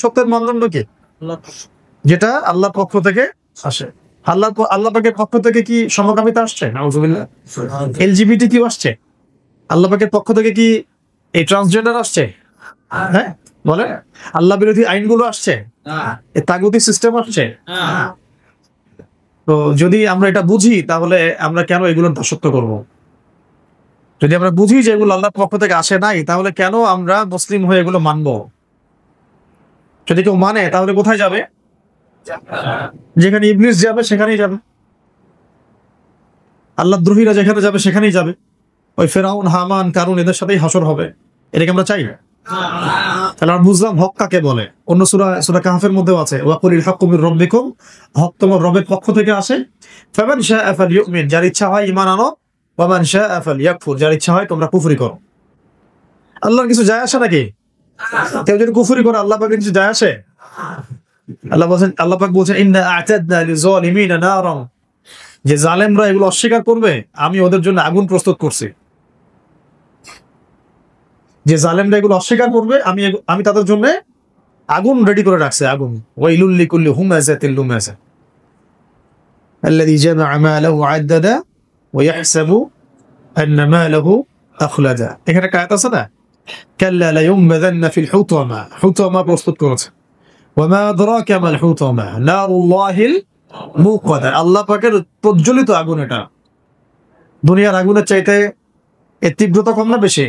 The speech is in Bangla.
সত্যের মানদণ্ড কি? যেটা আল্লাহর পক্ষ থেকে আসে। আল্লাহ পাকের পক্ষ থেকে কি সমকামিতা আসছে? নাউজুবিল্লাহ। এলজিবিটি কি আসছে? আল্লাহ পাকের পক্ষ থেকে কি এই ট্রান্সজেন্ডার আসছে? হ্যাঁ বলে, আল্লাহ বিরোধী আইনগুলো আসছে, এই তাগুতি সিস্টেম আসছে। তো যদি আমরা এটা বুঝি, তাহলে আমরা কেন এগুলোর দাসত্ব করব? যদি আমরা বুঝি যে এগুলো আল্লাহর পক্ষ থেকে আসে নাই, তাহলে কেন আমরা মুসলিম হয়ে এগুলো মানব? যদি কেউ মানে, তাহলে কোথায় যাবে? যেখানে ইবলিস যাবে সেখানেই যাবে, আল্লাহ দ্রোহীরা যেখানে যাবে সেখানেই যাবে। ওই ফেরাউন, হামান, কারুন এদের সাথেই হাসর হবে। এটাকে আমরা চাই? তাহলে আমরা বুঝলাম হক কাকে বলে। অন্য সূরা কাহফের মধ্যেও আছে, ওয়াকুলিল হাক্কু মির রাব্বিকুম, হক তোমার রবের পক্ষ থেকে আসে। ফামান শাআ ফালইউমিন, যার ইচ্ছা হয় ঈমান আনো, ওয়া মান শাআ ফালইয়াকফুর, যার ইচ্ছা হয় তোমরা কুফরি করো। আল্লাহর কিছু যায় আসে নাকি? কেউ যদি কুফরি করে আল্লাহ পাকের কিছু যায় আসে? আল্লাহ পাক বলছেন ইন্না আ'তাদনা লিযালিমিনা নারান, যে জালেমরা এগুলো অস্বীকার করবে আমি ওদের জন্য আগুন প্রস্তুত করছি। যে জালেমরা এগুলো অস্বীকার করবে আমি তাদের জন্য আগুন রেডি করে রাখছি। আগুন ওয়াইলুল লিকুল্লি হুমাযাতিল লুমাযা আল্লাযী জামা'a মালাহু আ'দ্দাদা ওয়া ইয়াহসাবু আন্না মালাহু আখলাদা। এখানে একটা আয়াত আছে না, কাল্লা লা ইউমযান্না ফিল হুতামা, হুতামা প্রস্তুত করেছে। ওয়া মা আদরাকা মাল হুতামা নারুল্লাহিল মুকাদা, আল্লাহ পাকের প্রজ্বলিত আগুন। এটা দুনিয়ার আগুনের চাইতে এর তীব্রতা কম না বেশি?